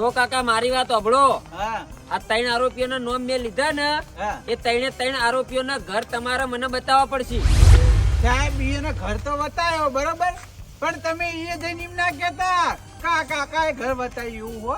જો કાકા મારી વાત સાંભળો. હા આ 3 આરોપીઓના નામ મેં લીધા ને, હા એ 3 આરોપીઓના ઘર તમારે મને બતાવવા પડશે. સાહેબ એને ઘર તો બતાવ્યો બરોબર, પણ તમે એ જઈને એમ ના કહેતા કાકા ઘર બતાવ્યું હો.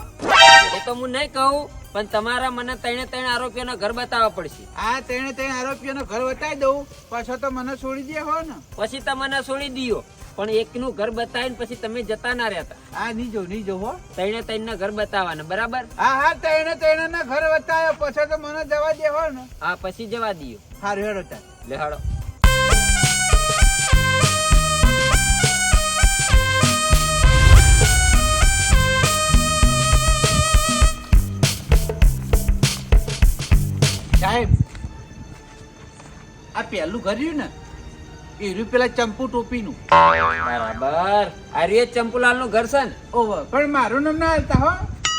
એ તો હું નહીં કહું, પણ તમારા મને 3 આરોપીઓના ઘર બતાવવા પડશે. આ ત્રણે આરોપીઓનું ઘર બતાવી દઉં પાછો તો મને છોડી દે હો ને. પછી તમને છોડી દીયો, પણ એકનું ઘર બતાવીને પછી તમે જતા ના રહેતા. આ નહીં જો હો. 3 ના ઘર બતાવવાના, બરાબર? હા ત્રણે ના ઘર બતાવ્યો પછી તો મને જવા દે હો ને. હા, પછી જવા દીયો. હારું હેડો તાર. લે હાડો. સાહેબ આ પહેલું ઘર રહ્યું ને એ રહ્યું પેલા ચંપુ ટોપીનું. બરાબર. આ રે ચંપુલાલ નું ઘર છે ને? ઓહો, પણ મારું નામ ના આવતા હો.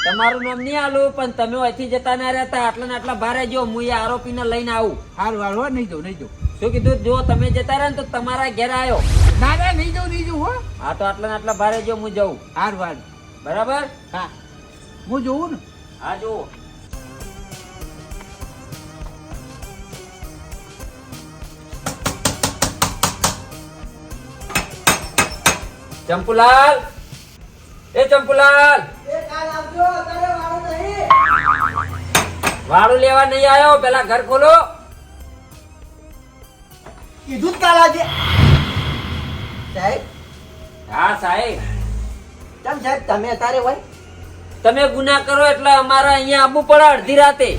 તમારું નામ નહીં આલું, પણ તમે અહીંથી જતા ના રહેતા. આટલા ને આટલા ભારે જો હું એ આરોપીને લઈને આવું. હારું હો, નહીં જવું શું કીધું? જો તમે જતા રહ્યા ને તો તમારા ઘેર આવ્યો. ના નહીં જવું હો. હા, તો આટલા ને આટલા ભારે જો હું જઉં. હારું બરાબર? હા હું જોઉં ને. હા, જુઓ. ચંપુલાલ, એ ચંપુલાલ, વાળું લેવા નહીં આવ્યો, પેલા ઘર ખોલો. કીધું કાલ આજે સાહેબ. હા સાહેબ. કેમ સાહેબ તમે અત્યારે હોય? તમે ગુના કરો એટલે અમારે અહીંયા આવવું પડે અડધી રાતે.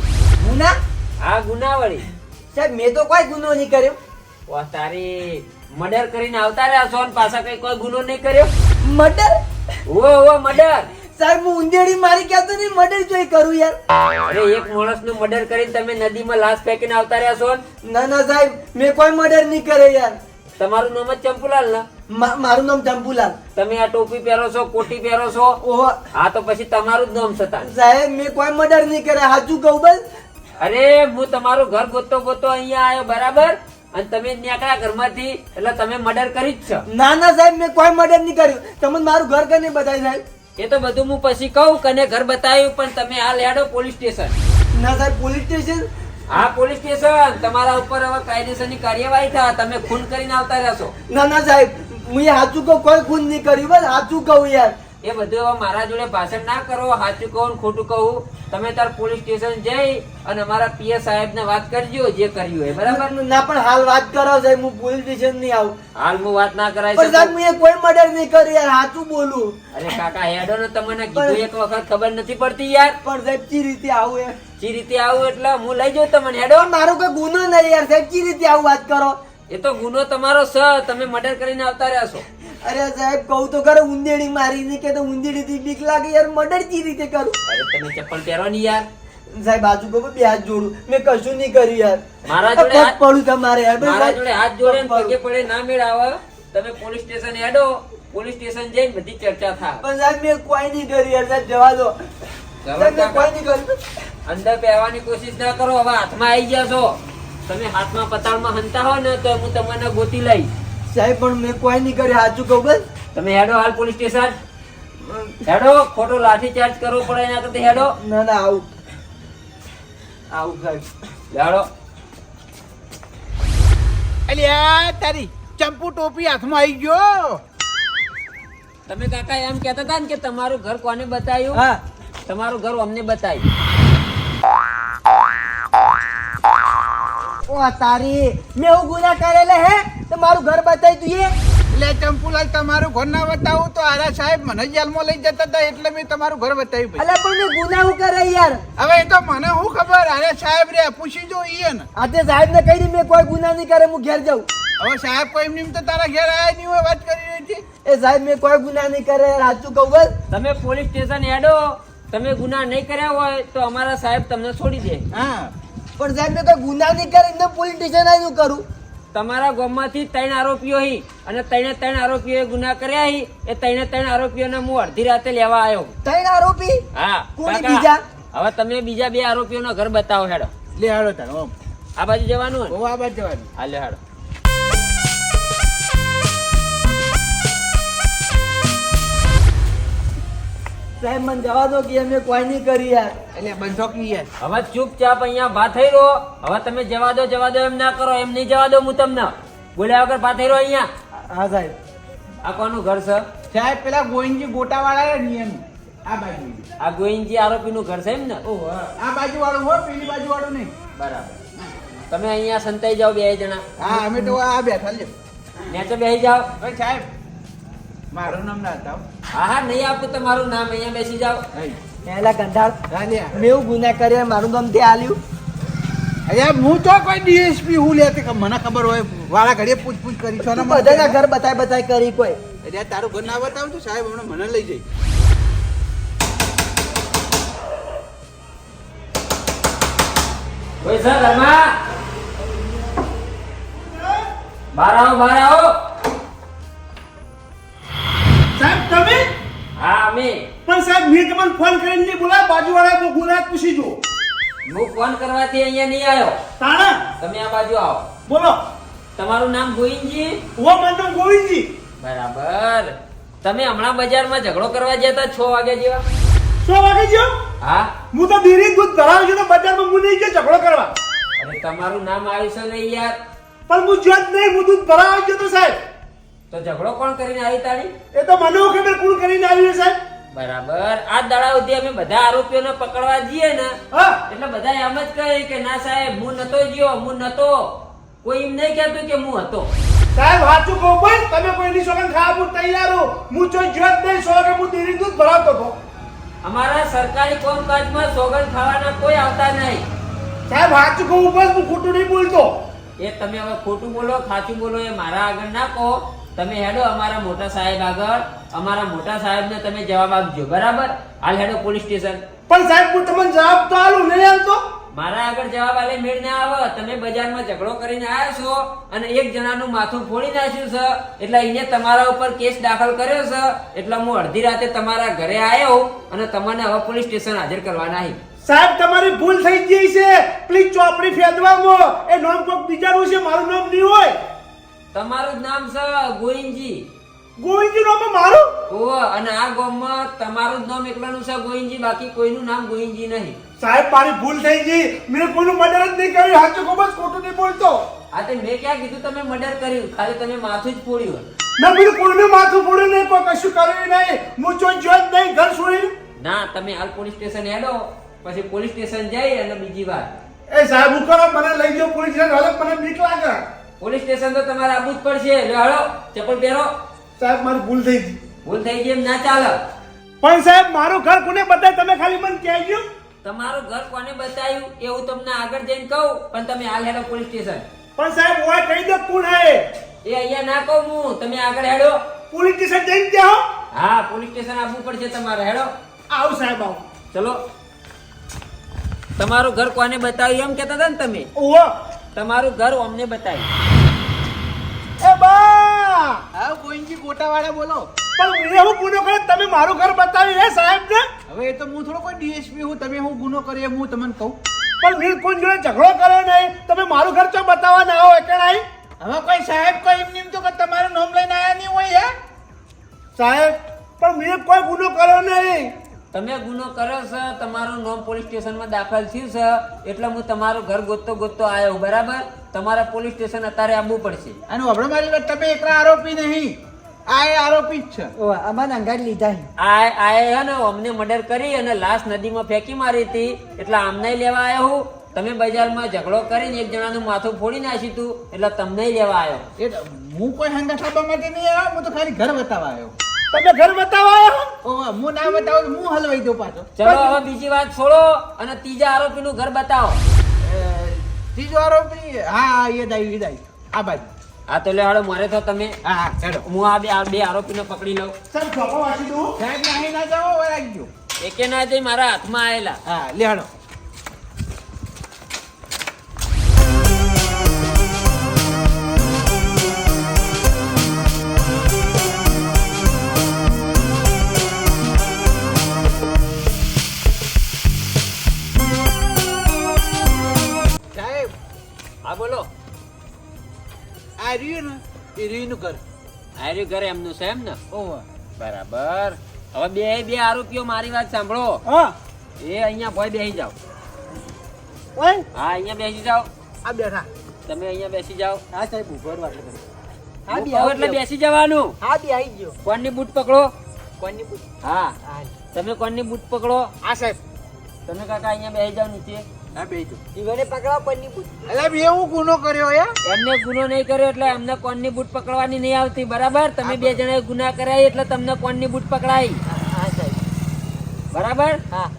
ગુના? હા, ગુના વળી. સાહેબ મેં તો કોઈ ગુનો નહીં કર્યો. વાહ, તારી મર્ડર કરીને આવતા રહ્યા છો ને પાછા કઈ કોઈ ગુનો નહીં કર્યો? મર્ડર? ઓ મર્ડર. સાહેબ હું ઊંધેડી મારી કહેતો નહીં, મર્ડર જોઈ કરું યાર. અરે એક માણસનું મર્ડર કરીને તમે નદીમાં લાશ ફેંકીને આવતા રહ્યા છો ને? ના સાહેબ મેં કોઈ મર્ડર નહીં કરે યાર. તમારું નામ જ ચંપુલાલ ને? મારું નામ ચંપુલાલ. તમે આ ટોપી પહેરો છો, કોટી પહેરો છો. ઓહો હા, તો પછી તમારું જ નામ છતાં. સાહેબ મેં કોઈ મર્ડર નહીં કરે, સાચું કહું બસ. અરે હું તમારું ઘર ગોતો અહીંયા આવ્યો, બરાબર? અને તમે નીકળ્યા ઘરમાંથી એટલે તમે મર્ડર કરી જ છો. ના સાહેબ મેં કોઈ મર્ડર નહીં કર્યું. તમે મારું ઘર કને બતાવી સાહેબ? એ તો બધું હું પછી કહું કને ઘર બતાવ્યું, પણ તમે હાલ હેડો પોલીસ સ્ટેશન. ના સાહેબ પોલીસ સ્ટેશન? હા, પોલીસ સ્ટેશન. તમારા ઉપર હવે કાયદેસરની કાર્યવાહી થાય. તમે ખૂન કરીને આવતા રહેશો. ના સાહેબ હું એ સાચું કહું, કોઈ ખૂન નહીં કર્યું, બસ સાચું કહું યાર. એ બધું હવે મારા જોડે ભાષણ ના કરો. સાચું કહું ને ખોટું કહું, તમે તાર પોલીસ સ્ટેશન જઈ અને અમારા પીએસ સાહેબ ને વાત કરજો જે કર્યું હોય, બરાબર? ના પણ હાલ વાત કરો સાહેબ, હું પોલીસ સ્ટેશન નહીં આવું. હાલ હું વાત ના કરાય પણ સાહેબ મેં કોઈ મર્ડર નહીં કર્યું યાર, સાચું બોલું. અરે કાકા હેડો ને, તમને કીધું એક વખત ખબર નથી પડતી યાર. પણ સાહેબ ચી રીતે આવું યાર? જે રીતે આવું એટલે હું લઈ જાઉં તમને. હેડો. પણ મારો કોઈ ગુનો નહીં યાર સાહેબ, ચી રીતે આવું વાત કરો? એ તો ગુનો તમારો છે, તમે મર્ડર કરીને આવતા રહ્યા છો. અરે સાહેબ કહું તો ખરો, ઊંધેડી મારી નહીં કે તો ઊંધેડી થી બીક લાગે યાર, મર્ડર ચી રીતે કરું? અરે તમે ચપ્પલ પહેરો ને યાર. સાહેબ બાજુ કહું બે હાથ જોડું, મેં કશું નહીં કર્યું યાર. મારા જોડે પગ હાથ- પડું તમારે યાર. બસ મારા સાહેબ, જોડે હાથ જોડે ને પગ પગે પડું. પડે ના મેળ આવે. તમે પોલીસ સ્ટેશન હેડો, પોલીસ સ્ટેશન જઈને બધી ચર્ચા થાય. પણ સાહેબ મેં કોઈ નહીં કર્યું યાર, સાહેબ જવા દો. સાહેબ મેં કોઈ નહીં કર્યું. અંદર પહેવાની કોશિશ ના કરો. હવે હાથમાં આવી ગયા છો, તમે હાથમાં પતાળમાં હંતા હો ને તો હું તમને ગોતી લઈશ. સાહેબ પણ મેં કોઈ નહીં કર્યું, સાચું કહું બસ. તમે હેડો હાલ પોલીસ સ્ટેશન. હેડો, ખોટો લાઠી ચાર્જ કરવો પડે એના કરતા હેડો. ના આવું સાહેબ. હેડો. અલ્યા તારી ચંપુ ટોપી હાથમાં આવી ગયો. તમે કાકા એમ કહેતા હતા ને કે તમારું ઘર કોને બતાવ્યું? હા તમારું ઘર અમને બતાવ્યું. ઓ તારી મેં એવું ગુના કરેલા હે તો મારું ઘર બતાવી તું એ? એટલે ચંપુલાલ તમારું ઘર ના બતાવું તો આરા સાહેબ મને જેલમાં લઈ જતા હતા એટલે મેં તમારું ઘર બતાવ્યું ભાઈ. અલ્યા પણ મેં ગુના હું કરે યાર? હવે એ તો મને શું ખબર, અરે સાહેબ રે પૂછી જો ઈએ ને. આજે સાહેબ ને કહી મેં કોઈ ગુના નહીં કરે, હું ઘેર જાઉં. હવે સાહેબ કોઈ એમની તો તારા ઘેર આયા નહીં હોય, વાત કરી રહી હતી. એ સાહેબ મેં કોઈ ગુના નહીં કરે યાર, સાચું કહું બસ. તમે પોલીસ સ્ટેશન હેડો. તમે ગુના નહીં કર્યા હોય તો અમારા સાહેબ તમને છોડી દે. હા પણ સાહેબ મેં કોઈ ગુના નહીં કરે, એમને પોલીસ સ્ટેશન આવી કરું? તમારા ગામમાંથી 3 આરોપીઓ હી અને 3 આરોપીઓએ ગુના કર્યા હી. એ 3 આરોપીઓને હું અડધી રાતે લેવા આવ્યો. 3 આરોપી? હા કોની કાકા, બીજા? હવે તમે બીજા 2 આરોપીઓના ઘર બતાવો. હેડો. લે હાલો તાર ઓમ આ બાજુ જવાનું ને? બહુ આ બાજુ જવાનું. હાલે હેડો. સાહેબ મને જવા દો કે અમે કોઈ નહીં કરી યાર. એટલે બંધો કી યાર. હવે ચૂપચાપ અહીંયા ભા થઈ રહો. હવે તમે જવા દો એમ ના કરો. એમ નહીં જવા દો હું તમને. બોલ્યા વગર ભા થઈ રહો અહીંયા. હા સાહેબ. આ કોનું ઘર છે? સાહેબ પેલા ગોવિંદજી ગોટાવાળા નિયમ આ બાજુ. આ ગોવિંદજી આરોપીનું ઘર છે એમ ને? ઓહો આ બાજુ વાળું હો, પેલી બાજુ વાળું નહીં. બરાબર. તમે અહીંયા સંતાઈ જાઓ બે જણા. હા અમે તો આ બેઠા લે. નેચે બેસી જાઓ. ભાઈ સાહેબ મારું નામ ના હતા. હા હા, નહીં આપું તમારું નામ. અહીંયા બેસી જાઓ. એલા ગંધાર હા લે. મેં એવું ગુના કર્યા મારું નામ તે આલ્યું. અરે હું તો કોઈ ડીએસપી હું લેતે કે મને ખબર હોય વાળા ઘડીએ પૂછપૂછ કરી છો ને તું બધાના ઘર બતાય કરી કોઈ. અરે તારું ઘર ના બતાવું તો સાહેબ હમણાં મને લઈ જઈ. કોઈ સર ઘરમાં? બહાર આવો. સાહેબ તમે હા અમે. પણ સાહેબ મેં તમને ફોન કરીને નહીં બોલાય, બાજુવાળા ગુનાહ પૂછી જો. હું ફોન કરવાથી અહીંયા નહીં આવ્યો. તાણા તમે આ બાજુ આવો. બોલો. તમારું નામ ગોવિંદજી? ઓ મારું ગોવિંદજી. બરાબર. તમે હમણાં બજારમાં ઝઘડો કરવા ગયા હતા 6 વાગ્યા જેવા? 100 વાગે ગયો. હા. હું તો ડેરી દૂધ ભરાવ છું તો બજારમાં હું નહીં ગયો ઝઘડો કરવા. અરે તમારું નામ આવ્યું છે નહીં યાર. પણ હું જ્યાં જ નહીં, હું દૂધ ભરાવ ગયો તો સાહેબ. તો ઝઘડો કોણ કરીને આવી તારી? એ તો મને ખબર કોણ કરીને આવ્યું સાહેબ. બરાબર. આ દાડા સુધી અમે બધા આરોપીઓને પકડવા જઈએ ને હા એટલે બધા એમ જ કહે કે ના સાહેબ હું નતો ગયો, હું નતો. કોઈ એમ નહીં કહેતું કે હું હતો. સાહેબ સાચું કહું ભાઈ, તમે કોઈની સોગંદ ખાવા હું તૈયાર હું. હું જો જ્યાં જ નહીં 100 વાગે હું ડેરી દૂધ ભરાવતો હતો. અમારા સરકારી કામકાજમાં સોગંદ ખાવાના કોઈ આવતા નહીં. સાહેબ સાચું કહું બસ, હું ખોટું નહીં બોલતો. એ તમે હવે ખોટું બોલો સાચું બોલો એ મારા આગળ ના કહો. તમે હેડો અમારા મોટા સાહેબ આગળ. અમારા મોટા સાહેબને તમે જવાબ આપજો. બરાબર? હાલ હેડો પોલીસ સ્ટેશન. પણ સાહેબ હું તમને જવાબ તો આલું નહીં આલતો. મારા આગળ જવાબ આલે મેળ ના આવે. તમે બજારમાં ઝઘડો કરીને આવ્યા છો અને એક જણાનું માથું ફોડી નાખ્યું છે એટલે એને તમારા ઉપર કેસ દાખલ કર્યો છે. એટલે હું અડધી રાતે તમારા ઘરે આવ્યો અને તમને હવે પોલીસ સ્ટેશન હાજર કરવાના છે. સાહેબ તમારી ભૂલ થઈ ગઈ છે. પ્લીઝ ચોપડી ફેદવામાં એ નામ કોક બીજાનું છે, મારું નામ નહીં હોય. તમારું જ નામ છે ગોવિંદજી. ગોવિંદજી નામ મારું. ઓહો. અને આ ગામમાં તમારું જ નામ એકલાનું છે ગોવિંદજી, બાકી કોઈનું નામ ગોવિંદજી નહીં. સાહેબ મારી ભૂલ થઈ ગઈ. મેં કોઈનું મર્ડર જ નહીં કર્યું. સાચું કહું બસ, ખોટું નહીં બોલતો. આ તે મેં ક્યાં કીધું તમે મર્ડર કર્યું? ખાલી તમે માથું જ ફોડ્યું. ના મેં કોઈનું માથું ફોડ્યું નહીં, કોઈ કશું કર્યું નહીં. હું જો જ નહીં ઘર છોડીને. ના, તમે હાલ પોલીસ સ્ટેશન હેડો. પછી પોલીસ સ્ટેશન જઈ અને બીજી વાત. એ સાહેબ હું કરો, મને લઈ જાઓ પોલીસ સ્ટેશન. હવે મને બીક લાગે. પોલીસ સ્ટેશન તો તમારે આવવું જ પડશે. લે હળો, ચપ્પલ પહેરો. સાહેબ મારી ભૂલ થઈ ગઈ. ભૂલ થઈ ગઈ એમ ના ચાલે. પણ સાહેબ મારું ઘર કોને બતાય તમે ખાલી મને કહેજો. તમારું ઘર કોને બતાવ્યું એવું તમને આગળ જઈને કહું, પણ તમે હાલ હેડો પોલીસ સ્ટેશન. પણ સાહેબ ઓય કહી દો કોણ હે. એ અહીંયા ના કહું હું. તમે આગળ હેડો. પોલીસ સ્ટેશન જઈને જાઓ. હા, પોલીસ સ્ટેશન આવવું પડશે તમારે. હેડો. આવું સાહેબ આવું. ચલો. તમારું ઘર કોને બતાવ્યું એમ કહેતા હતા ને તમે? ઓહો. તમારું ઘર અમને બતાવ્યું. એ બા હા ગોવિંદજી ગોટાવાળા બોલો. પણ મેં હું ગુનો કર્યો, તમે મારું ઘર બતાવ્યું હે સાહેબ ને. હવે એ તો હું થોડો કોઈ ડીએસપી હું. તમે હું ગુનો કર્યો હું તમને કહું. પણ મેં કોઈ જોડે ઝઘડો કર્યો નહીં. તમે મારું ઘર ચો બતાવવા ના આવો કે નહીં. હવે કોઈ સાહેબ કોઈ એમ નિમ તો કે તમારું નામ લઈને આયા નહીં હોય હે સાહેબ પણ મેં કોઈ ગુનો કર્યો નહીં. તમે ગુનો કર્યો છે, તમારું નામ પોલીસ સ્ટેશનમાં દાખલ થયું છે એટલે હું તમારું ઘર ગોતતો આવ્યો. બરાબર? તમારે પોલીસ સ્ટેશન અત્યારે આવવું પડશે. અને હમણાં મારી વાત, તમે એકલા આરોપી નહીં, આ એ આરોપી જ છે. ઓ અમારે અંગાડ લીધા છે. આ હે ને અમને મર્ડર કરી અને લાશ નદીમાં ફેંકી મારી હતી એટલે આમને લેવા આવ્યો હું. તમે બજારમાં ઝઘડો કરીને એક જણાનું માથું ફોડી નાખ્યું હતું એટલે તમને લેવા આવ્યો. એ હું કોઈ હંગા ઠાબા માટે નહીં આવ્યો, હું તો ખાલી ઘર બતાવવા આવ્યો. તમે ઘર બતાવવા આવ્યા. ઓહ હું ના બતાવું તો હું હલવાઈ દઉં પાછો. ચલો હવે બીજી વાત છોડો અને ત્રીજા આરોપીનું ઘર બતાવો. ત્રીજો આરોપી હા એ દાઈ આ બાજુ. હા તો લે હાલો, મારે તો તમે. હા હા હેડો. હું આ બે આરોપીને પકડી લઉં. સાહેબ ચોપા વાંચી દઉં. સાહેબ નાહી ના જાઓ વળાઈ ગયો. એકે ના જઈ મારા હાથમાં આવેલા. હા લે હેડો. સાહેબ હા બોલો. આ રહ્યું ને એ રીનું ઘર. આર્યું ઘર એમનું છે એમ ને? ઓહ બરાબર. હવે બે આરોપીઓ મારી વાત સાંભળો. હા એ અહીંયા ભોય બેસી જાઓ. ઓય હા અહીંયા બેસી જાઓ. આ બેઠા. તમે અહીંયા બેસી જાઓ. હા સાહેબ ઉભો રહો એટલે હા હું બી કહું એટલે બેસી જવાનું. હા બી આવી ગયો કોણની બૂટ પકડો. કોની પૂછ હા હા તમે કોણની બૂટ પકડો. આ સાહેબ. તમે કાકા અહીંયા બેસી જાઓ નીચે. હા બેજો. ઈવને પકડાવ કોની પૂછ એટલે બે એવું ગુનો કર્યો હે. એમને ગુનો નહીં કર્યો એટલે એમને કોણની બૂટ પકડવાની નહીં આવતી. બરાબર? તમે બે જણાએ ગુના કરાય એટલે તમને કોણની બૂટ પકડાઈ. હા સાહેબ બરાબર? હા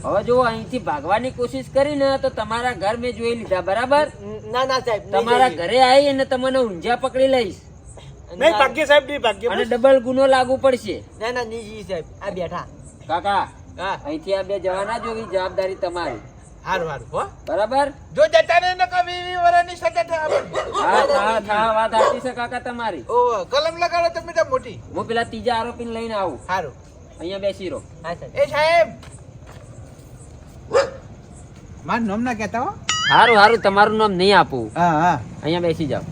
હવે જો અહીંથી ભાગવાની કોશિશ કરી ને તો તમારા ઘર મેં જોઈ લીધા. બરાબર? ના ના સાહેબ નહીં તમારા જઈએ. ઘરે આવી અને તમને ઊંઝા પકડી લઈશ નહીં ભાગ્ય સાહેબ નહીં ભાગ્ય અને ડબલ ગુનો લાગુ પડશે. ના ના નહીં જઈએ સાહેબ આ બેઠા કાકા હા. અહીંથી આ બે જવાના જોવી જવાબદારી તમારી. હારું હારું હો. બરાબર? જો જતા ને નકા 20 વર્ષની સજા થાય આપણે. હા વાત સાચી છે કાકા તમારી. ઓ કલમ લગાડો તમે તો મોટી. હું પેલા ત્રીજા આરોપીને લઈને આવું. હારું. અહીંયા બેસી રહો. હા સાહેબ એ સાહેબ મારું નામ ના કહેતા હો. હારું હારું તમારું નામ નહીં આપું. હા હા. અહીંયા બેસી જાઓ.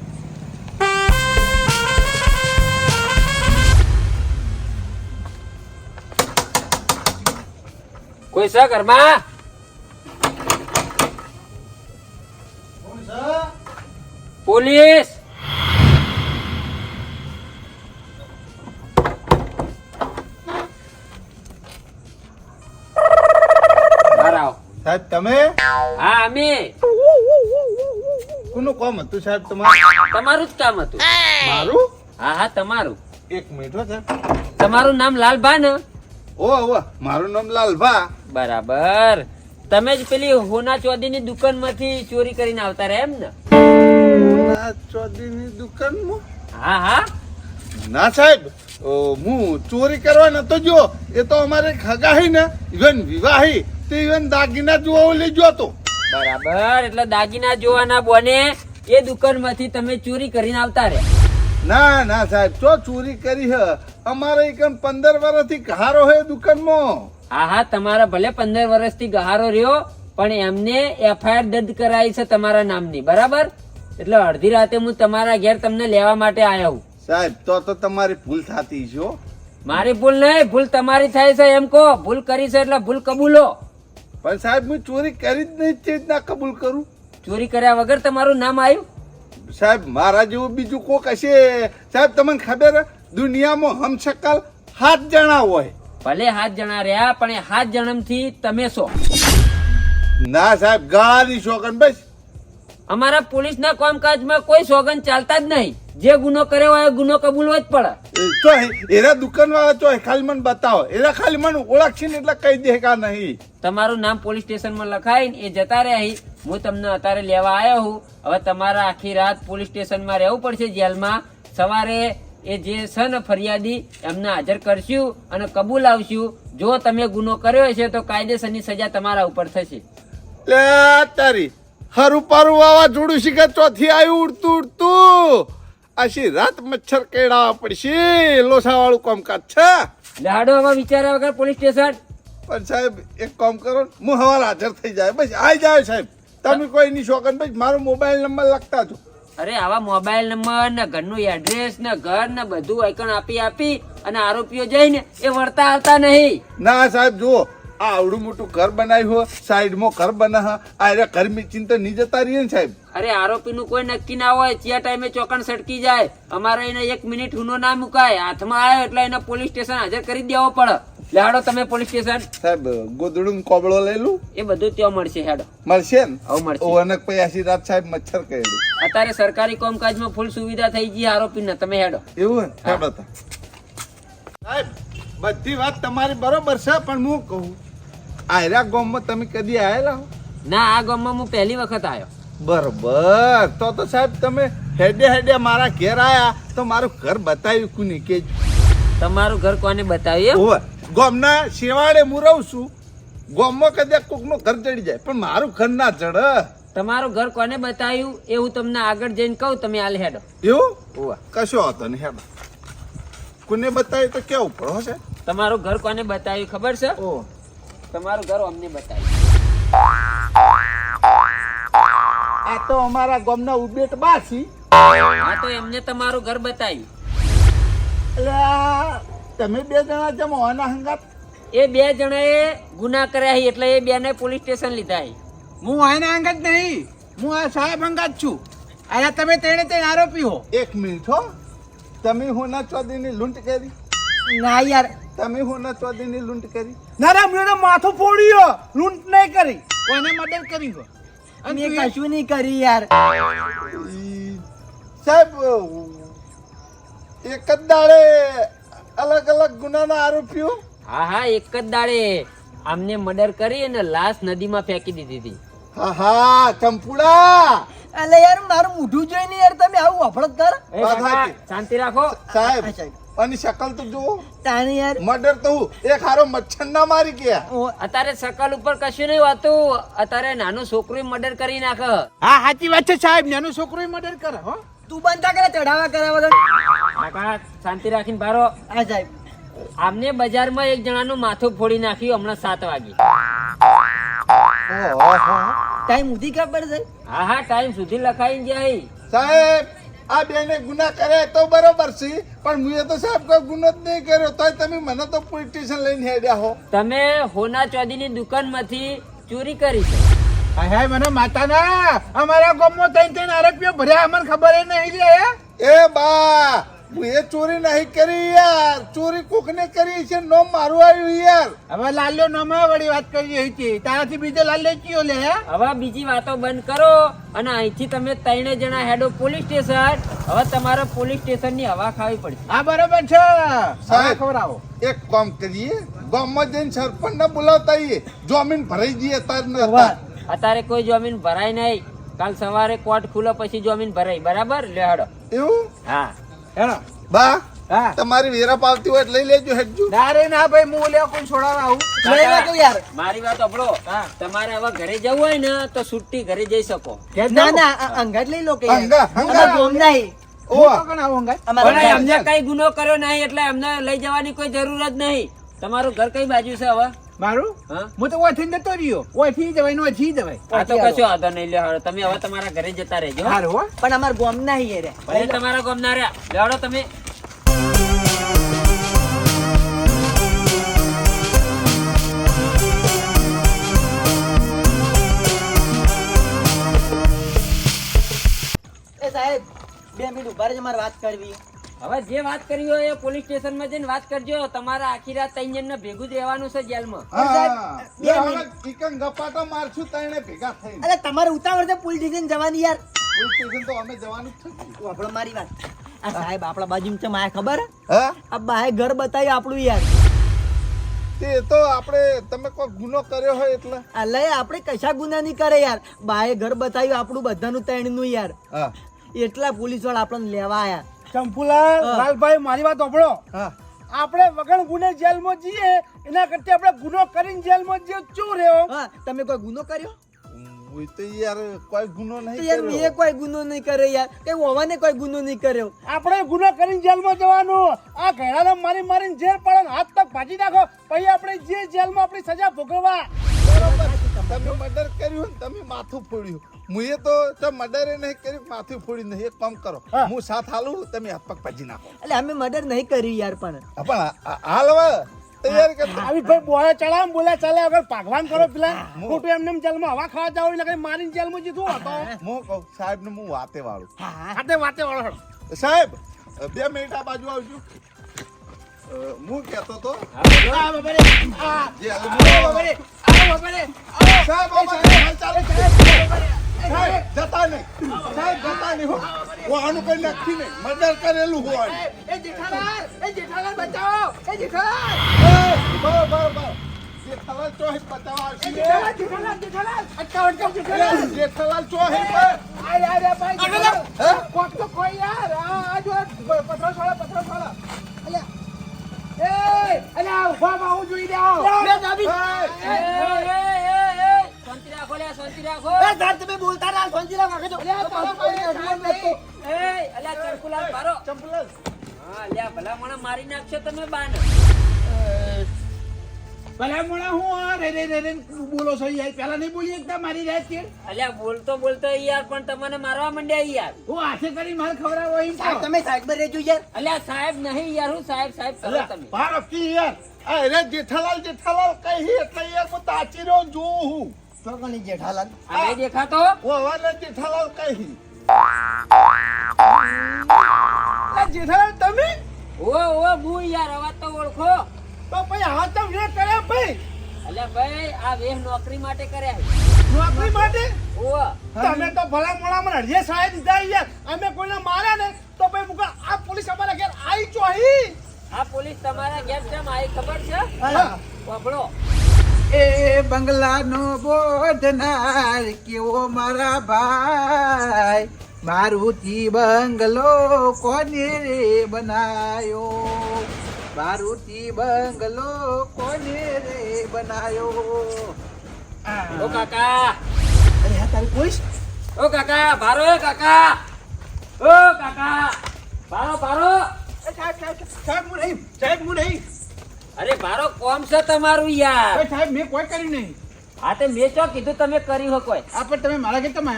કોઈ છે ઘરમાં? પોલીસ. બહાર આવો. સાહેબ તમે હા અમે. કોનું કામ હતું સાહેબ તમારું? તમારું જ કામ હતું. મારું? હા હા તમારું. એક મિનિટ હો સાહેબ. તમારું નામ લાલભા ને? ઓ મારું નામ લાલભા. બરાબર. તમે જ પેલી હોના ચોધીની દુકાનમાંથી ચોરી કરીને આવતા રહ્યા એમ ને? ચોધરીની દુકાનમાં? હા હા ના સાહેબ હું ચોરી કરવા નતો જો. એ તો અમારે ખગાહી ને ઇવન વિવાહી તે ઇવન દાગીના જોવા લઈ ગયો તો. બરાબર. એટલે દાગીના જોવાના બોને એ દુકાનમાંથી તમે ચોરી કરીને આવતા રહ્યા. ના સાહેબ ચો ચોરી કરી હે. અમારે એકમ 15 વર્ષથી કહારો હે દુકાનમાં. હા હા તમારા ભલે 15 વર્ષથી ગહારો રહ્યો પણ એમને એફઆઈઆર દર્જ કરાવી છે તમારા નામની. બરાબર? એટલે અડધી રાતે હું તમારા ઘેર તમને લેવા માટે આવ્યો હું. સાહેબ તો તમારી ભૂલ થતી છે હો. મારી ભૂલ નહીં, ભૂલ તમારી થાય છે એમ કહો. ભૂલ કરી છે એટલે ભૂલ કબૂલો. પણ સાહેબ હું ચોરી કરી જ નહીં તે રીતના કબૂલ કરું. ચોરી કર્યા વગર તમારું નામ આવ્યું? સાહેબ મારા જેવું બીજું કોક હશે. સાહેબ તમને ખબર હે, દુનિયામાં હમશકલ 7 જણા હોય. ભલે 7 જણા રહ્યા પણ એ 7 જન્મથી તમે છો. ના સાહેબ ગાડી શોકન બસ. અમારા પોલીસના કામકાજમાં કોઈ સોગંદ ચાલતા જ નહીં. જે ગુનો કર્યો હોય એ ગુનો કબૂલવો જ પડે. ચોય એરા દુકાન વાળા ચોય ખાલી મને બતાવો. એરા ખાલી મને ઓળખશે ને એટલે કહી દે કા નહીં. તમારું નામ પોલીસ સ્ટેશનમાં લખાઈને એ જતા રહ્યા અહીં. હું તમને અત્યારે લેવા આવ્યો હું. હવે તમારા આખી રાત પોલીસ સ્ટેશનમાં રહેવું પડશે જેલમાં. સવારે એ જે છે ને ફરિયાદી એમને હાજર કરશું અને કબૂલ આવશું. જો તમે ગુનો કર્યો છે તો કાયદેસરની સજા તમારા ઉપર થશે. લે તારી હરું પારું વાવાઝોડું શીખે ચોથી આવ્યું ઉડતું આશી રાત મચ્છર કેળાવા પડશે. લોસા વાળું કામકાજ છે. લાડો હવે વિચાર્યા વગર પોલીસ સ્ટેશન. પણ સાહેબ એક કામ કરો હું હવાર હાજર થઈ જાય બસ આવી જાય સાહેબ. તમે કોઈ ની શોકન બસ મારો મોબાઈલ નંબર લખતા છો. અરે આવા મોબાઈલ નંબર ને ઘરનું એડ્રેસ ને ઘર ને બધું આઈકણ આપી અને આરોપીઓ જઈને એ વળતા આવતા નહીં. ના સાહેબ જુઓ આ આવડું મોટું ઘર બનાવ્યું સાઈડમાં ઘર બનાવ આ ઘર ની ચિંતા નહીં જતા રહીએ ને સાહેબ. અરે આરોપી નું કોઈ નક્કી ના હોય. ચિયા ટાઈમે ચોકણ સટકી જાય. અમારે એને 1 મિનિટ હુનો ના મુકાય. હાથમાં આવ્યો એટલે એને પોલીસ સ્ટેશન હાજર કરી દેવો પડે. લેહાડો તમે પોલીસ સ્ટેશન. સાહેબ ગોદડું ને કોબળો લઈ લઉં એ બધું ત્યાં મળશે. હેડો મળશે ને? હવે મળશે. ઓ અને પછી આશી રાત સાહેબ મચ્છર કહેલું. અત્યારે સરકારી કામકાજમાં ફૂલ સુવિધા થઈ ગઈ આરોપીને. તમે હેડો. એવું ને હેડો તા. સાહેબ બધી વાત તમારી બરોબર છે પણ હું કહું આયરા ગામમાં તમે કદી આયેલા હો? ના આ ગામમાં હું પહેલી વખત આવ્યો. બરોબર તો સાહેબ તમે હેડે મારા ઘેર આયા તો મારું ઘર બતાવ્યું કુની કેજો. તમારું ઘર કોને બતાવ્યું? ઓવે ગામના શેવાડે હું રહું છું. ગામમાં કદાચ કોકનું ઘર ચડી જાય પણ મારું ઘર ના ચડે. તમારું ઘર કોને બતાવ્યું એ હું તમને આગળ જઈને કહું. તમે હાલ હેડો. એવું ઓવા કશો હતો ને હેડો. કોને બતાવ્યું તો કેવું પડો છે? તમારું ઘર કોને બતાવ્યું ખબર છે? ઓ તમારું ઘર અમને બતાવ્યું. આ તો અમારા ગામના ઉબેટ બાસી. હા તો એમને તમારું ઘર બતાવ્યું. અલ્યા તમે બે જણા જેમ હોવાના હંગાત એ બે જણાએ ગુના કર્યા છે એટલે એ બેને પોલીસ સ્ટેશન લીધા છે. હું આના અંગત નહીં, હું આ સાહેબ અંગત છું. અરે તમે તેણે તે આરોપી હો. એક મિનિટ હો, તમે હોના ચોધરીની લૂંટ કરી? ના યાર, તમે હોના ચોધરીની લૂંટ કરી? ના ના મેં માથું ફોડ્યો, લૂંટ નહીં કરી. કોને મર્ડર કરી હો? અને મેં તું એ- કશું નહીં કરી યાર. સાહેબ એક જ દાડે અલગ અલગ ગુનાના આરોપીઓ? હા હા, એક જ દાડે આમને મર્ડર કરી અને લાશ નદીમાં ફેંકી દીધી હતી. હા હા, ચંપુડા અલે યાર મારું મોઢું જોઈને યાર તમે આવું વફળત કર. એ વાત કાકા, સાચી. શાંતિ રાખો. સાહેબ હા, સાહેબ. અને શકલ તો જુઓ, તાને યાર મર્ડર તો હું એક હારો મચ્છર ના મારી ગયા. ઓ, અત્યારે સકલ ઉપર કશું નહીં હોતું. અત્યારે નાનું છોકરું મર્ડર કરી નાખે. હા સાચી વાત છે સાહેબ, નાનું છોકરો મર્ડર કરે હો. તું બનતા કરે ચડાવા કરાવવા તો. કાકા શાંતિ રાખીને બારો. હા સાહેબ. આમને બજારમાં એક જણાનું માથું ફોડી નાખ્યું હમણાં 7 વાગે. ટાઈમ ઉધી ખબર છે. હા હા, ટાઈમ સુધી લખાઈને જાય. સાહેબ આ બેને ગુના કર્યા તો બરોબર છે, પણ મેં તો સાહેબ કોઈ ગુનો જ નહીં કર્યો, તોય તમે મને તો પોલીસ સ્ટેશન લઈને હેડ્યા હો. તમે હોના ચોધીની દુકાનમાંથી ચોરી કરી છે. હા હા, મને માતાના અમારા ગામમાં ત્રણ આરોપીઓ ભર્યા, અમને ખબર ય નહીં લે. એ બા હું એ ચોરી નહીં કરી યાર, ચોરી કોકને કરી છે, નો મારું આવ્યું યાર. હવે લાલ્યો નોમાં વળી વાત કરી રહી છે, તારાથી બીજો લાલ્યો કયો લે હે? હવે બીજી વાતો બંધ કરો અને અહીંથી તમે 3 જણા હેડો પોલીસ સ્ટેશન. હવે તમારે પોલીસ સ્ટેશનની હવા ખાવી પડશે. હા બરોબર છે સાહેબ. ખવડાવો. એક કામ કરીએ, ગામમાં જઈને સરપંચ ને બોલાવતા આવીએ, જમીન ભરાઈ જઈએ તાર ને વાહ. અત્યારે કોઈ જમીન ભરાય નહીં. કાલ સવારે કોર્ટ ખુલે પછી જમીન ભરાય. બરાબર? લે હેડો. એવું હા. હેલો. બા હા. તમારી વેરા પાવતી હોય એટલે લઈ લેજો હેડજો. ના રે ના ભાઈ, હું લે કોઈ છોડાવવા આવું. લઈ લે તો યાર. મારી વાત સાંભળો. હા. તમારે હવે ઘરે જવું હોય ને તો છુટ્ટી ઘરે જઈ શકો. ના ના અંગાત લઈ લો કે યાર. અંગા, અંગા. અમારે ગોમ નહીં. ઓવા. હું તો કણ આવું અંગાત? અમારે પણ ઘર અમને છે. કઈ ગુનો કર્યો નહીં એટલે અમને લઈ જવાની કોઈ જરૂર જ નહીં. તમારું ઘર કઈ બાજુ છે હવે? મારું હા? હું તો ઓથી જતો રહ્યો, ઓથી જવાય ને ઓથી જવાય. આ તો કશો વાંધો નહીં. લે હેડો. તમે હવે તમારા ઘરે જતા રહેજો. સારું હો. પણ અમારે ગોમ નહીં યાર. ભલે તમારા ગામ ના રહ્યા. લે હેડો તમે. એ સાહેબ 2 મિનિટ ઉભા રહેજો, મારે વાત કરવી. હવે જે વાત કરી હોય એ પોલીસ સ્ટેશન માં જઈને વાત કરજો. તમારા આખી રાત 3 જણને ભેગું જ રહેવાનું છે જેલમાં. હા, સાહેબ, બે લે હવે મિનિટ. ચિકન ગપાટા મારશું તઈને ભેગા થઈને. અરે તમારે ઉતાવળ છે પોલીસ સ્ટેશન જવાની યાર. પોલીસ સ્ટેશન તો અમે જવાનું જ છે. વાપરો મારી વાત. આ સાહેબ આપણા બાજુમાં છે માયા ખબર હે? હા આ બાએ ઘર બતાવ્યું આપણું યાર. તે તો આપણે તમે કોઈ ગુનો કર્યો હોય એટલે. અલે આપણે કશા ગુના નહીં કરે યાર. બાએ ઘર બતાવ્યું આપણું બધાનું ત્રણનું યાર. હા એટલા પોલીસ વાળા આપણને લેવા આયા. ચંપુલાલ, હા. લાલભાઈ મારી વાત સાંભળો. હા આપણે વગર ગુને જેલમાં જઈએ એના કરતા આપણે ગુનો કરીને જેલમાં જઈએ શું રહ્યો? હા, તમે કોઈ ગુનો કર્યો? હું તો યાર કોઈ ગુનો તો નહીં યાર મેં કર્યો. કોઈ ગુનો નહીં કર્યો યાર. કઈ હોવાને કોઈ ગુનો નહીં કર્યો. આપણે ગુનો કરીને જેલમાં જવાનું. આ ઘેડાને મારી મારીને જેલ પાડો ને હાથ પગ ભાજી નાખો પછી આપણે જે જેલમાં આપણી સજા ભોગવવા. બરોબર. તમે મર્ડર કર્યું ને તમે માથું ફોડ્યું. મુએ તો મર્ડર નહીં કર્યું, માથું ફોડ્યું નહીં. એક કામ કરો, હા. હું સાથ હાલું, તમે હાથ પગ ભાજી નાખો. એટલે અમે મર્ડર નહીં કર્યું યાર. પણ હા, પણ હાલ હવે તૈયાર કરજો. આવી ભાઈ બોયા ચડાવ બોલ્યા ચાલે અગર ભાગવાન કરો પેલા હું- ખોટું એમને એમ જેલમાં હવા ખાવા જાવ એટલે કઈ મારીને જેલમાં જીતું હતો. હું કહું સાહેબ ને હું વાતે વાળું. હા હાથે વાતે વાળો. સાહેબ 2 મિનિટ આ બાજુ આવજો. હું કહેતો તો આ બાબા રે, આ, જે આ બાબા રે, આ બાબા રે, આ. સાહેબ હાલ ચાલે. સાહેબ જતા નહીં, સાહેબ જતા નહીં હો. હું આનું કઈ નક્કી નહીં, મર્ડર કરેલું હોય. એ જેઠાલાલ, એ જેઠાલાલ બચાવો, એ જેઠાલાલ. બરાબર. જેઠાલાલ ચોહી બતાવવા એ આવશે. જેઠાલાલ, જેઠાલાલ, જેઠાલાલ. અટકાવ, અટકાવ, જેઠાલાલ. જેઠાલાલ ચોહી પર. અરે, અરે, ભાઈ, જેઠાલાલ. હે? કોક તો કોઈ યાર. આ જો પથરો છોડો, પથરો છોડો. અલ્યા. એ, અલ્યા, ઉભામાં આવું જોઈ જાઓ. બે દાબી. એ, શાંતિ રાખો લે, શાંતિ રાખો. એ સાહેબ તમે બોલતા ના શાંતિલા વાગે તો. અલ્યા, તારા ભાઈ અડવાન નથી. એ, અલ્યા ચંપુલાલ મારો. ચંપલાલ. હા, લ્યા ભલા મને મારી નાખશો તમે બાને. ભલા મોણા હું રે રે રે રે બોલો છો યાર પેલા નહીં બોલી એકદમ મારી રાત છે અલ્યા બોલતો બોલતો યાર પણ તમને મારવા માંડ્યા યાર. હું હાથે કરી માર ખવડાવો એમ સાહેબ તમે સાઈડ પર રહેજો યાર. અલ્યા સાહેબ નહીં યાર, હું સાહેબ સાહેબ કરો તમે. બાર અફકી યાર અરે જેઠાલાલ જેઠાલાલ કહી એટલે યાર હું તાચી રહ્યો જોઉં હું ચોકની જેઠાલાલ. આ નહીં દેખાતો? ઓ હવાને જેઠાલાલ કહી જેઠાલાલ તમે ઓ હું યાર અવાજ તો ઓળખો. તો ભાઈ હાથ તો વે કરે ભાઈ અલ્યા ભાઈ આ વેહ નોકરી માટે કર્યા છે. નોકરી માટે ઓ તમે તો ભલા મોણા મને હરિયે સાહેબ દીધા યાર અમે કોઈને માર્યા ને તો ભાઈ મુકા આ પોલીસ અમારા ઘેર આવી ચોહી આ પોલીસ તમારા ઘેર કેમ આવી ખબર છે? હા. વાપરો. એ બંગલાનો બોધનાર કેવો મારા ભાઈ મારુતિ બંગલો કોને રે બનાયો મારુતિ બંગલો કોને રે બનાયો ઓ કાકા, અરે હા તારી પોલીસ ઓ કાકા ભારો, એ કાકા, ઓ કાકા ભારો ભારો. સાહેબ હું નહીં અરે ભારો કોમ છે તમારું યાર. સાહેબ મેં કોઈ કર્યું નહીં હા તે મેં ચો કીધું તમે કર્યું હો કોઈ? આ પણ તમે મારા ઘેર તમે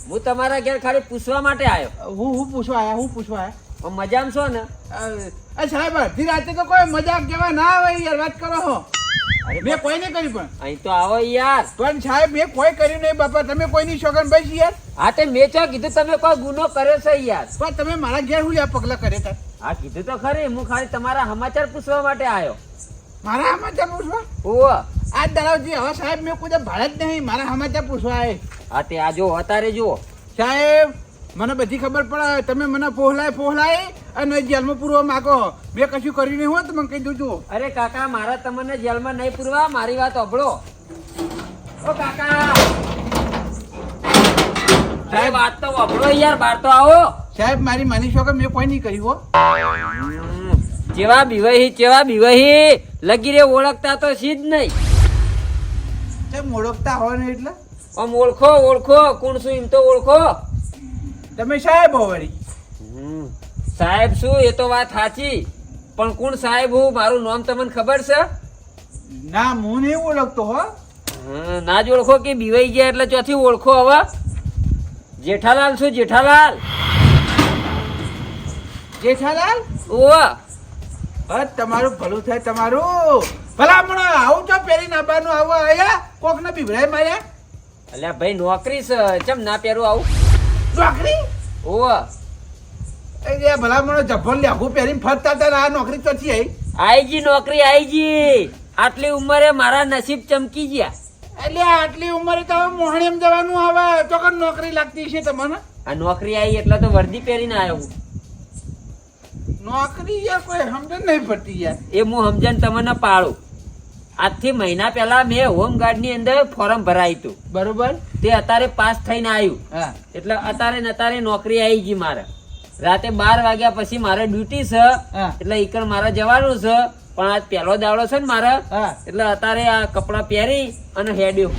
હું તમારા ઘેર ખાલી પૂછવા માટે આવ્યો. હું પૂછવા આયા પણ મજામાં છો ને? સાહેબ અડધી રાતે તો કોઈ મજાક કેવા ના આવે યાર વાત કરો હો મેં કોઈ નહીં કર્યું પણ અહીં તો આવો યાર. પણ સાહેબ મેં કોઈ કર્યું નહીં બાપા તમે કોઈની શોગન ભાઈ યાર હા તે મેં ચો કીધું તમે કોઈ ગુનો કર્યો છે યાર. પણ તમે મારા ઘેર હું યાર પગલા કરે તા હા કીધું તો ખરી, હું ખાલી તમારા સમાચાર પૂછવા માટે આવ્યો. મારા સમાચાર પૂછવા ઓ આજ દરાવજી હવે સાહેબ મેં કોઈ ભાડે જ નહીં મારા સમાચાર પૂછવા આવે હા તે આ જો અત્યારે જુઓ. સાહેબ મને બધી ખબર પડે તમે મને ફોહલાય અને જેલમાં પૂરવા માંગો મેં કશું કર્યું નહીં હોત મને કહી દઉં અરે કાકા મારા તમને જેલમાં નહીં પૂરવા, મારી વાત સાંભળો. ઓ કાકા અરે વાત તો સાંભળો યાર, બહાર તો આવો. સાહેબ મારી માની શોગન મેં કોઈ નહીં કર્યું હો જેવા બીવાહી લગી રે ઓળખતા તો સીધ નહીં. સાહેબ ઓળખતા હોય ને એટલે આમ ઓળખો કોણ શું એમ તો ઓળખો. તમે સાહેબ હો વળી સાહેબ શું એ તો વાત સાચી, પણ કોણ સાહેબ હું મારું નામ તમને ખબર છે? ના હું નહીં ઓળખતો હો ના જ ઓળખો કે બીવાઈ ગયા એટલે ચોથી ઓળખો હવે? જેઠાલાલ શું જેઠાલાલ? જેઠાલાલ ઓ બસ તમારું ભલું થાય તમારું ભલા મને આવું છો પહેરીને આવવાનું આવો આયા કોક ને બીભરાય માર્યા અલ્યા ભાઈ નોકરી છે, ચમ ના પહેરું આવું? નોકરી ઓ એ ભલા મને જભર લેઘું પહેરીને ફરતા હતા આ નોકરી ચોથી આવી આઈજી નોકરી આઈજી. આટલી ઉંમરે મારા નસીબ ચમકી ગયા. એટલે આટલી ઉંમરે તો મોહણીમ જવાનું આવે તો કઈ નોકરી લાગતી છે તમને આ નોકરી આવી એટલે તો વર્દી પહેરીને આવ્યો હું. નોકરી યાર કોઈ સમજણ નહીં પડતી યાર એ હું સમજણ તમને પાડું. આજથી મહિના પહેલા મેં હોમગાર્ડ ની અંદર ફોર્મ ભરાયું હતું, બરોબર તે અત્યારે પાસ થઈને આવ્યું. હા એટલે અત્યારે નોકરી આવી ગઈ મારે. રાતે 12 વાગ્યા પછી મારે ડ્યુટી છે, હા. એટલે ઈકણ મારે જવાનું છે. પણ આજ પહેલો દાડો છે ને મારે, હા. એટલે અત્યારે આ કપડા પહેરી અને હેડ્યો.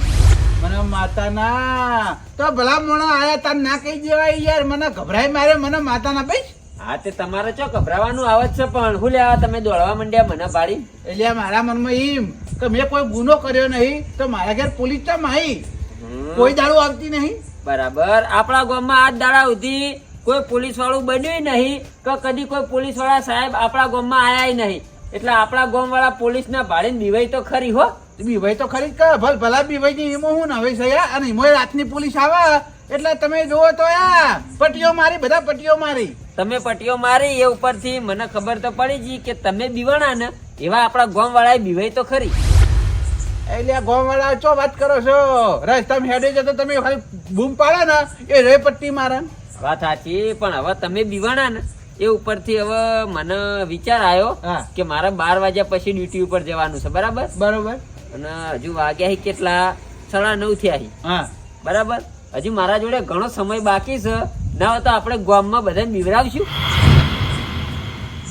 મને માતાના તો ભલા મોણા આયા તાર ના કહી દેવાય યાર મને ગભરાય મારે મને માતાના ભાઈ હા તે તમારે ચો ગભરાવાનું આવે છે, પણ હું લેવા તમે દોડવા માંડ્યા મને બાળી. એટલે મારા મનમાં એમ કે મેં કોઈ ગુનો કર્યો નહીં તો મારા ઘેર પોલીસ ચમ આવી કોઈ દાડો આવતી નહીં બરાબર. આપણા ગામમાં આજ દાડા સુધી કોઈ પોલીસ વાળું બન્યું નહીં કે કદી કોઈ પોલીસ વાળા સાહેબ આપણા ગામમાં આયા નહીં. એટલે આપણા ગામ વાળા પોલીસ ના ભાડે બીવાય તો ખરી હો. બીભાઈ તો ખરી કે ભલા બીભાઈ ની એમાં હું હવે છે અને એમાં રાતની પોલીસ આવે એટલે તમે જોવો તો યા પટીઓ મારી બધા પટીઓ મારી તમે પટીઓ મારી એ ઉપરથી મને ખબર તો પડી ગઈ કે તમે બીવાણા ને એવા આપણા ગામ વાળા બીવાય તો ખરી. એટલે આ ગામ વાળા ચો વાત કરો છો રસ્તામાં હેડે જતો તમે ખાલી બૂમ પાડે ને એ રે પટ્ટી મારે વાત સાચી, પણ હવે તમે બીવાણા ને એ ઉપરથી હવે મને વિચાર આવ્યો હા. કે મારે 12 વાગ્યા પછી ડ્યુટી ઉપર જવાનું છે. બરાબર. બરોબર અને હજુ વાગ્યા કેટલા 9:30 થયા. હા બરાબર. હજુ મારા જોડે ઘણો સમય બાકી છે. ના હોય તો આપણે ગામમાં બધાને બીવરાવશું.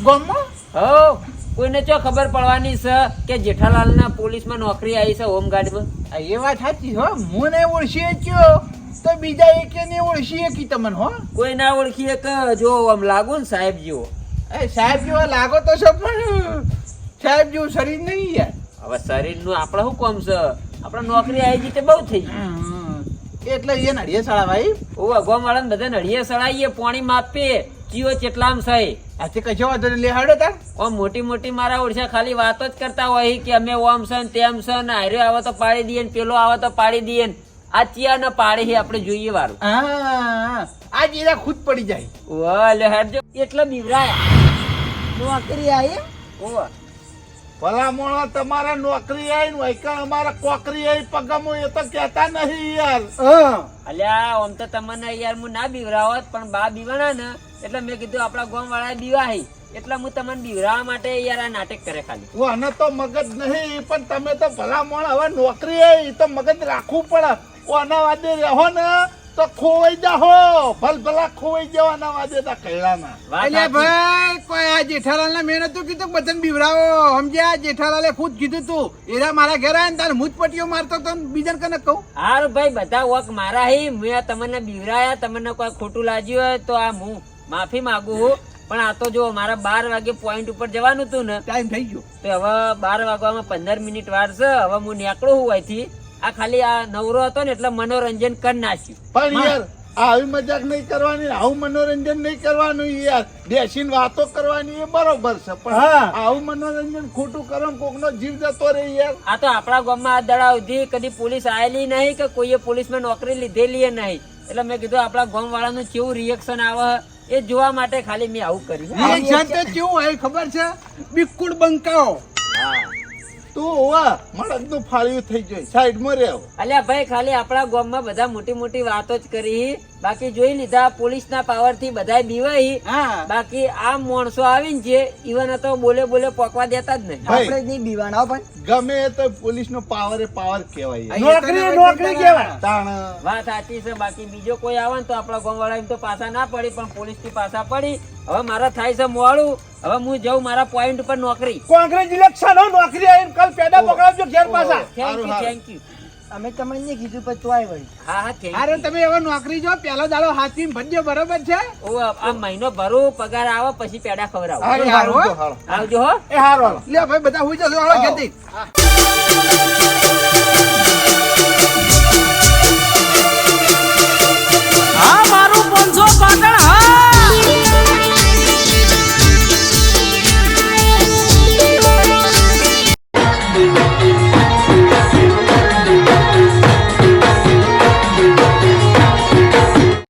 ગામમાં હો કોઈને ચો ખબર પડવાની છે કે જેઠાલાલના પોલીસમાં નોકરી આવી છે હોમગાર્ડમાં. એ વાત સાચી હો હું નહીં ઓળખી ગયો તો બીજા એકે નહીં ઓળખી કી તમને હો કોઈ ના ઓળખીએ કે જો આમ લાગુ ને સાહેબ જેવો. એ સાહેબ જેવા લાગો તો છો પણ સાહેબ જેવું શરીર નહીં યાર હવે શરીરનું આપણે શું કોમ છે, આપણે નોકરી આવી જઈ તે બહુ થઈ ગઈ. એટલે એ નડિયે શાળા ભાઈ ઓ અગવા વાળા બધા નળિયે સળાઈએ, પાણી માપીએ, ચીયો ચેટલામ સહી. આજે કશો વાંધો નહીં, લે હાડો તાર. ઓમ મોટી મોટી મારા ઓળશા ખાલી વાતો જ કરતા હોય કે અમે ઓમ છે ને તેમ છે ને હાર્યો આવે તો પાડી દઈએ ને પેલો આવે તો પાડી દઈએ ને. આ ચિયા ને પાડી છે આપણે જોઈએ વારું. હા આ જીરા ખુદ પડી જાય. ઓ લે હેડજો એટલે બીવરાયા. નોકરી આવી ઓ ભલામણો તમારા નોકરી આવી હોય કે અમારા કોકરી આવી પગામો એ તો કહેતા નહીં યાર. અલ્યા ઓમ તો તમને યાર હું ના બીવરાવત, પણ બા બીવાના ને એટલે મેં કીધું આપડા ગામ વાળા બીવાહી એટલે હું તમને બીવરાવા માટે યાર આ નાટક કરે ખાલી. આને તો મગજ નહીં, પણ તમે તો ભલામણ હવે નોકરી આવી તો મગજ રાખવું પડે. આના વાદે રહો ને તો ખોવાઈ જાહો, ભલભલા ખોવાઈ જવાના વાદે તા કૈલાના. વાત એટલે સાચી. ભાઈ કોઈ આ જેઠાલાલ ના મેં નતું કીધું બધાને બીવરાવો, સમજ્યા? જેઠાલાલે ખુદ કીધું તું એરા મારા ઘરે આવીને તારે હું જ પટીઓ મારતો તો બીજા કને કહું. હારું ભાઈ બધા વક મારા હી, મેં તમને બીવરાયા, તમને કોઈ ખોટું લાગ્યું હોય તો આ હું માફી માંગુ છું. પણ આ તો જો મારા 12 વાગે પોઈન્ટ ઉપર જવાનું હતું ને, ટાઈમ થઈ ગયો. તો હવે 12 વાગવામાં 15 મિનિટ વાર છે. હવે હું નીકળું હું અહીંથી. આ ખાલી આ નવરો હતો ને એટલે મનોરંજન કરી નાખ્યું. પણ યાર આવી મજાક નહીં કરવાની, આવું મનોરંજન નહીં કરવાનું યાર. બેસીને વાતો કરવાની એ બરોબર છે, પણ આવું મનોરંજન ખોટું કરો ને કોકનો જીવ જતો રહે યાર. આ તો આપણા ગામમાં આ દડા સુધી કદી પોલીસ આવેલી નહીં કે કોઈએ પોલીસમાં નોકરી લીધેલી નહીં. એટલે મેં કીધું આપણા ગામ વાળાનું કેવું રિએક્શન આવે એ જોવા માટે ખાલી મેં આવું કર્યું. રિએક્શન તો કેવું હોય ખબર છે? બિકુડ બંકાઓ. હા તું હોવા મળદ નું ફાળ્યું થઈ જાય, સાઈડમાં રહેવ. અલ્યા ભાઈ ખાલી આપણા ગામમાં બધા મોટી મોટી વાતો જ કરી, બાકી જોઈ લીધા પોલીસના પાવર થી બધા બીવાઈ. હા બાકી આ માણસો આવીને છે ઈવન તો બોલે બોલે પોકવા દેતા જ નહીં. ભાઈ. આપણે જ નહીં બીવાના પણ ગમે એ તો પોલીસ નો પાવર એ પાવર કહેવાય. નોકરી કહેવાય. તાણ વાત સાચી છે. બાકી બીજો કોઈ આવે ને તો આપણા ગામ વાળા એમ તો પાછા ના પડી, પણ પોલીસ થી પાછા પડી. હવે મારા થાય છે મોડું, હવે હું જાઉં મારા પોઈન્ટ ઉપર નોકરી. કોંગ્રેચ્યુલેશન હો, નોકરી આવીને કાલ પેડા પકડાવજો ઘેર પાછા. થેન્ક યુ હારું. Thank you. અમે તમને નહીં કીધું પણ તોય વળી હા હા થેન્ક અરે યુ. તમે હવે નોકરી જો પેલો દાડો હાથી ભજ્યો બરોબર છે. ઓ આ મહિનો ભરું, પગાર આવે પછી પેડા ખવડાવું. હારું, હારું, હારું, હારું. આવજો હો. એ હારો લે ભાઈ બધા હુઈ જશો, હાલો જલ્દી.